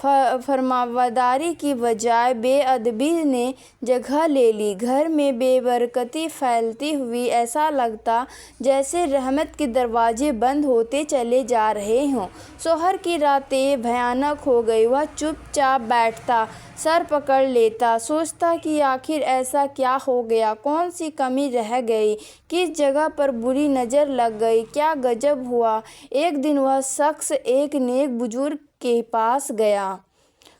فرمانبرداری کی بجائے بے ادبی نے جگہ لے لی۔ گھر میں بے برکتی پھیلتی ہوئی ایسا لگتا جیسے رحمت کے دروازے بند ہوتے چلے جا رہے ہوں۔ شوہر کی راتیں بھیانک ہو گئیں۔ وہ چپ چاپ بیٹھتا، سر پکڑ لیتا، سوچتا کہ آخر ایسا کیا ہو گیا، کون سی کمی رہ گئی، کس جگہ پر بری نظر لگ گئی، کیا غضب ہوا۔ ایک دن وہ شخص ایک نیک بزرگ کے پاس گیا۔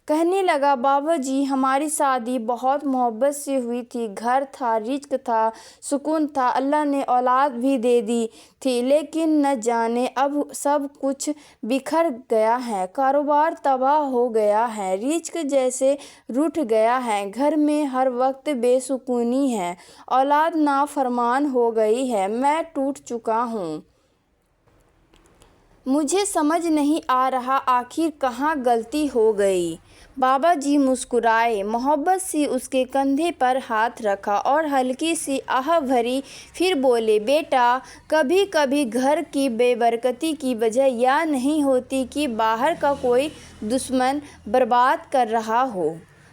کہنے لگا، بابا جی، ہماری شادی بہت محبت سے ہوئی تھی، گھر تھا، رزق تھا، سکون تھا، اللہ نے اولاد بھی دے دی تھی، لیکن نہ جانے اب سب کچھ بکھر گیا ہے، کاروبار تباہ ہو گیا ہے، رزق جیسے روٹھ گیا ہے، گھر میں ہر وقت بے سکونی ہے، اولاد نافرمان ہو گئی ہے، میں ٹوٹ چکا ہوں۔ مجھے سمجھ نہیں آ رہا آخر کہاں غلطی ہو گئی۔ بابا جی مسکرائے، محبت سے اس کے کندھے پر ہاتھ رکھا اور ہلکی سی آہ بھری، پھر بولے، بیٹا، کبھی کبھی گھر کی بے برکتی کی وجہ یہ نہیں ہوتی کہ باہر کا کوئی دشمن برباد کر رہا ہو،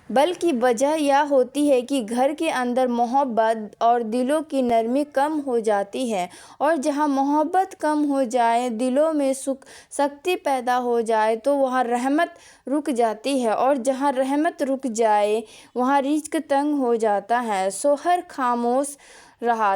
بلکہ وجہ یہ ہوتی ہے کہ گھر کے اندر محبت اور دلوں کی نرمی کم ہو جاتی ہے، اور جہاں محبت کم ہو جائے، دلوں میں سختی پیدا ہو جائے تو وہاں رحمت رک جاتی ہے، اور جہاں رحمت رک جائے وہاں رزق تنگ ہو جاتا ہے۔ شوہر خاموش رہا،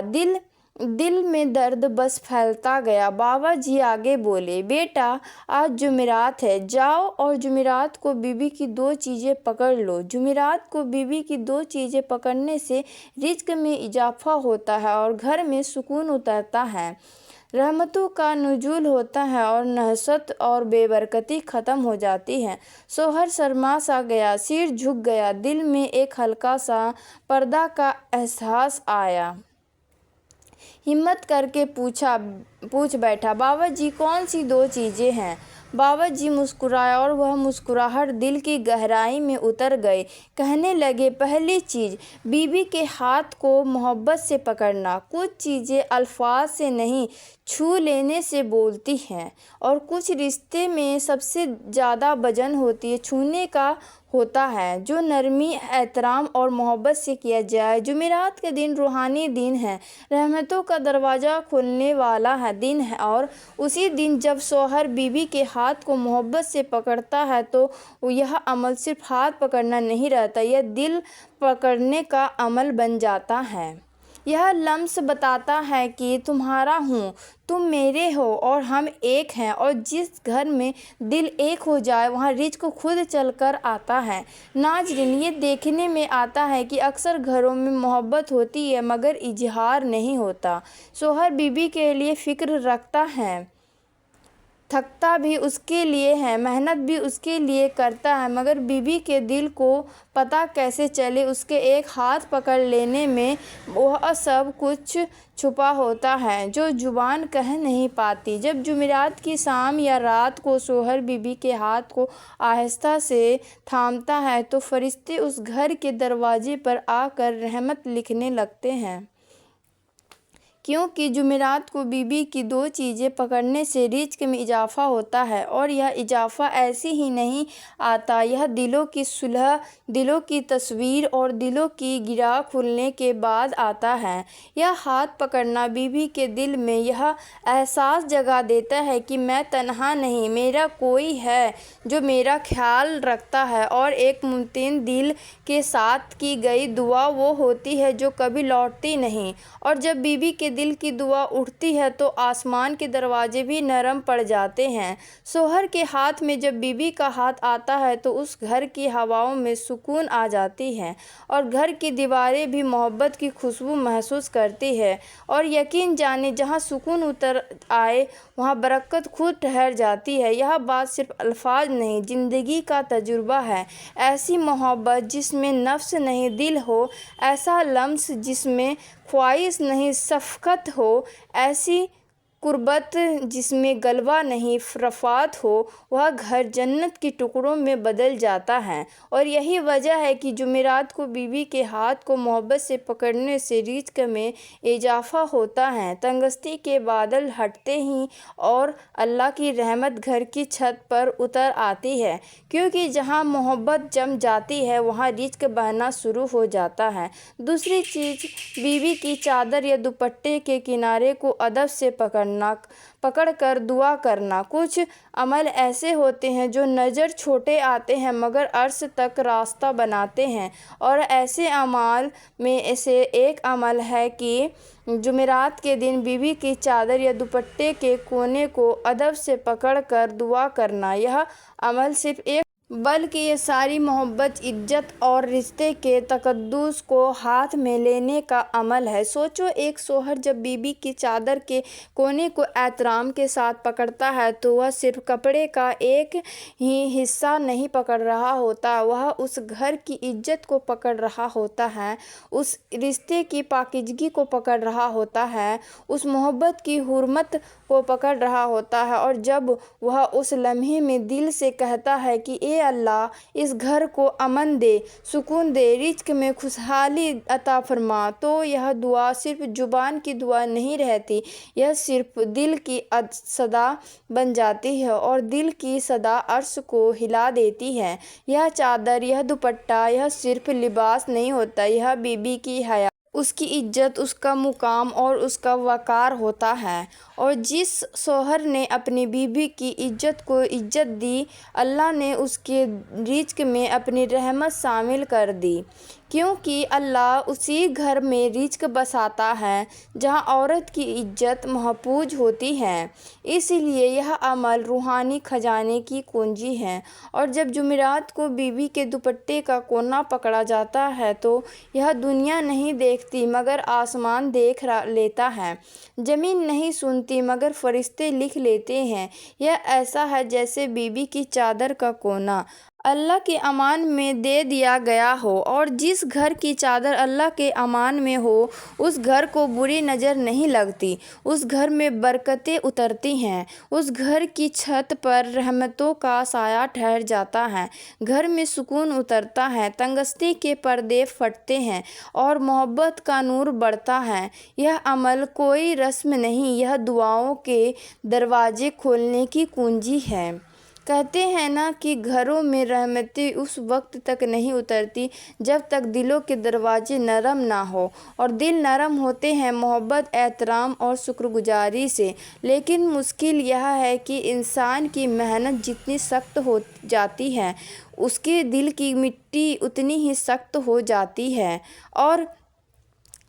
دل میں درد بس پھیلتا گیا۔ بابا جی آگے بولے، بیٹا، آج جمعرات ہے، جاؤ اور جمعرات کو بیوی کی دو چیزیں پکڑ لو۔ جمعرات کو بیوی کی دو چیزیں پکڑنے سے رزق میں اضافہ ہوتا ہے اور گھر میں سکون اترتا ہے، رحمتوں کا نزول ہوتا ہے اور نحست اور بے برکتی ختم ہو جاتی ہے۔ شوہر شرما سا گیا، سر جھک گیا، دل میں ایک ہلکا سا پردہ کا احساس آیا۔ ہمت کر کے پوچھ بیٹھا، بابا جی، کون سی دو چیزیں ہیں؟ بابا جی مسکرائے اور وہ مسکراہٹ دل کی گہرائی میں اتر گئی۔ کہنے لگے، پہلی چیز، بیوی کے ہاتھ کو محبت سے پکڑنا۔ کچھ چیزیں الفاظ سے نہیں، چھو لینے سے بولتی ہیں، اور کچھ رشتے میں سب سے زیادہ وزن چھونے کا ہوتا ہے، جو نرمی، احترام اور محبت سے کیا جائے۔ جمعرات کا دن روحانی دن ہے، رحمتوں کا دروازہ کھلنے والا دن ہے، اور اسی دن جب شوہر بیوی کے ہاتھ کو محبت سے پکڑتا ہے تو یہ عمل صرف ہاتھ پکڑنا نہیں رہتا، یہ دل پکڑنے کا عمل بن جاتا ہے۔ یہ لمس بتاتا ہے کہ تمہارا ہوں، تم میرے ہو اور ہم ایک ہیں، اور جس گھر میں دل ایک ہو جائے وہاں رزق خود چل کر آتا ہے۔ ناظرین، یہ دیکھنے میں آتا ہے کہ اکثر گھروں میں محبت ہوتی ہے مگر اظہار نہیں ہوتا۔ شوہر بیوی کے لیے فکر رکھتا ہے، تھکتا بھی اس کے لیے ہے، محنت بھی اس کے لیے کرتا ہے، مگر بیوی کے دل کو پتہ کیسے چلے؟ اس کے ایک ہاتھ پکڑ لینے میں وہ سب کچھ چھپا ہوتا ہے جو زبان کہہ نہیں پاتی۔ جب جمعرات کی شام یا رات کو شوہر بیوی کے ہاتھ کو آہستہ سے تھامتا ہے تو فرشتے اس گھر کے دروازے پر آ کر رحمت لکھنے لگتے ہیں، کیونکہ جمعرات کو بیوی کی دو چیزیں پکڑنے سے رزق میں اضافہ ہوتا ہے، اور یہ اضافہ ایسے ہی نہیں آتا، یہ دلوں کی صلح، دلوں کی تصویر اور دلوں کی گرہ کھلنے کے بعد آتا ہے۔ یہ ہاتھ پکڑنا بیوی کے دل میں یہ احساس جگا دیتا ہے کہ میں تنہا نہیں، میرا کوئی ہے جو میرا خیال رکھتا ہے، اور ایک مطمئن دل کے ساتھ کی گئی دعا وہ ہوتی ہے جو کبھی لوٹتی نہیں، اور جب بیوی کے دل کی دعا اٹھتی ہے تو آسمان کے دروازے بھی نرم پڑ جاتے ہیں۔ شوہر کے ہاتھ میں جب بیوی کا ہاتھ آتا ہے تو اس گھر کی ہواؤں میں سکون آ جاتی ہے، اور گھر کی دیواریں بھی محبت کی خوشبو محسوس کرتی ہیں، اور یقین جانیں، جہاں سکون اتر آئے وہاں برکت خود ٹھہر جاتی ہے۔ یہ بات صرف الفاظ نہیں، زندگی کا تجربہ ہے۔ ایسی محبت جس میں نفس نہیں دل ہو، ایسا لمس جس میں خواہش نہیں شفقت ہو، ایسی قربت جس میں غلبہ نہیں رفعت ہو، وہ گھر جنت کے ٹکڑوں میں بدل جاتا ہے۔ اور یہی وجہ ہے کہ جمعرات کو بیوی کے ہاتھ کو محبت سے پکڑنے سے رزق میں اضافہ ہوتا ہے۔ تنگستی کے بادل ہٹتے ہی اور اللہ کی رحمت گھر کی چھت پر اتر آتی ہے، کیونکہ جہاں محبت جم جاتی ہے وہاں رزق بہنا شروع ہو جاتا ہے۔ دوسری چیز، بیوی کی چادر یا دوپٹے کے کنارے کو ادب سے پکڑ کر دعا کرنا۔ کچھ عمل ایسے ہوتے ہیں جو نظر چھوٹے آتے ہیں مگر عرش تک راستہ بناتے ہیں، اور ایسے اعمال میں سے ایک عمل ہے کہ جمعرات کے دن بیوی کی چادر یا دوپٹے کے کونے کو ادب سے پکڑ کر دعا کرنا۔ یہ عمل صرف ایک بلکہ یہ ساری محبت، عزت اور رشتے کے تقدس کو ہاتھ میں لینے کا عمل ہے۔ سوچو، ایک شوہر جب بیوی کی چادر کے کونے کو احترام کے ساتھ پکڑتا ہے تو وہ صرف کپڑے کا ایک ہی حصہ نہیں پکڑ رہا ہوتا، وہ اس گھر کی عزت کو پکڑ رہا ہوتا ہے، اس رشتے کی پاکیزگی کو پکڑ رہا ہوتا ہے، اس محبت کی حرمت کو پکڑ رہا ہوتا ہے۔ اور جب وہ اس لمحے میں دل سے کہتا ہے کہ اے اللہ، اس گھر کو امن دے، سکون دے، رزق میں خوشحالی عطا فرما، تو یہ دعا صرف زبان کی دعا نہیں رہتی، یہ صرف دل کی صدا بن جاتی ہے، اور دل کی صدا عرش کو ہلا دیتی ہے۔ یہ چادر، یہ دوپٹہ، یہ صرف لباس نہیں ہوتا، یہ بیوی کی حیا، اس کی عزت، اس کا مقام اور اس کا وقار ہوتا ہے۔ اور جس شوہر نے اپنی بیوی کی عزت کو عزت دی، اللہ نے اس کے رزق میں اپنی رحمت شامل کر دی، کیونکہ اللہ اسی گھر میں رزق بساتا ہے جہاں عورت کی عزت محفوظ ہوتی ہے۔ اس لیے یہ عمل روحانی خزانے کی کنجی ہے۔ اور جب جمعرات کو بیوی کے دوپٹے کا کونا پکڑا جاتا ہے تو یہ دنیا نہیں دیکھتی مگر آسمان دیکھ لیتا ہے، زمین نہیں سنتی مگر فرشتے لکھ لیتے ہیں۔ یہ ایسا ہے جیسے بیوی کی چادر کا کونا اللہ کے امان میں دے دیا گیا ہو، اور جس گھر کی چادر اللہ کے امان میں ہو اس گھر کو بری نظر نہیں لگتی، اس گھر میں برکتیں اترتی ہیں، اس گھر کی چھت پر رحمتوں کا سایہ ٹھہر جاتا ہے، گھر میں سکون اترتا ہے، تنگستی کے پردے پھٹتے ہیں اور محبت کا نور بڑھتا ہے۔ یہ عمل کوئی رسم نہیں، یہ دعاؤں کے دروازے کھولنے کی کنجی ہے۔ کہتے ہیں نا کہ گھروں میں رحمتیں اس وقت تک نہیں اترتی جب تک دلوں کے دروازے نرم نہ ہوں، اور دل نرم ہوتے ہیں محبت، احترام اور شکر گزاری سے۔ لیکن مشکل یہ ہے کہ انسان کی محنت جتنی سخت ہو جاتی ہے اس کے دل کی مٹی اتنی ہی سخت ہو جاتی ہے، اور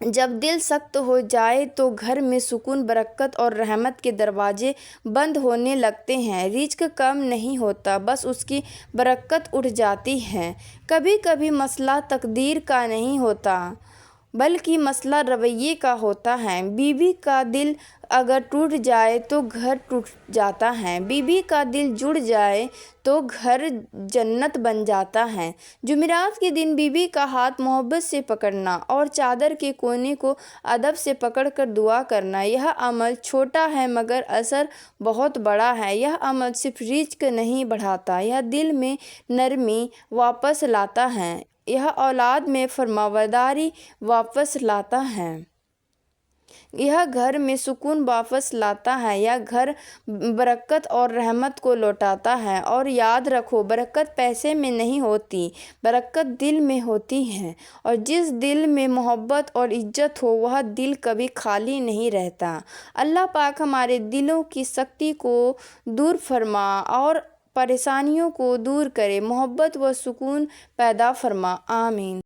جب دل سخت ہو جائے تو گھر میں سکون، برکت اور رحمت کے دروازے بند ہونے لگتے ہیں۔ رزق کم نہیں ہوتا، بس اس کی برکت اٹھ جاتی ہے۔ کبھی کبھی مسئلہ تقدیر کا نہیں ہوتا بلکہ مسئلہ رویے کا ہوتا ہے۔ بیوی کا دل اگر ٹوٹ جائے تو گھر ٹوٹ جاتا ہے، بیوی کا دل جڑ جائے تو گھر جنت بن جاتا ہے۔ جمعرات کے دن بیوی کا ہاتھ محبت سے پکڑنا اور چادر کے کونے کو ادب سے پکڑ کر دعا کرنا، یہ عمل چھوٹا ہے مگر اثر بہت بڑا ہے۔ یہ عمل صرف رزق نہیں بڑھاتا، یہ دل میں نرمی واپس لاتا ہے، یہ اولاد میں فرمانبرداری واپس لاتا ہے، یہ گھر میں سکون واپس لاتا ہے، یہ گھر برکت اور رحمت کو لوٹاتا ہے۔ اور یاد رکھو، برکت پیسے میں نہیں ہوتی، برکت دل میں ہوتی ہے، اور جس دل میں محبت اور عزت ہو وہ دل کبھی خالی نہیں رہتا۔ اللہ پاک ہمارے دلوں کی سختی کو دور فرما اور پریشانیوں کو دور کرے، محبت و سکون پیدا فرما، آمین۔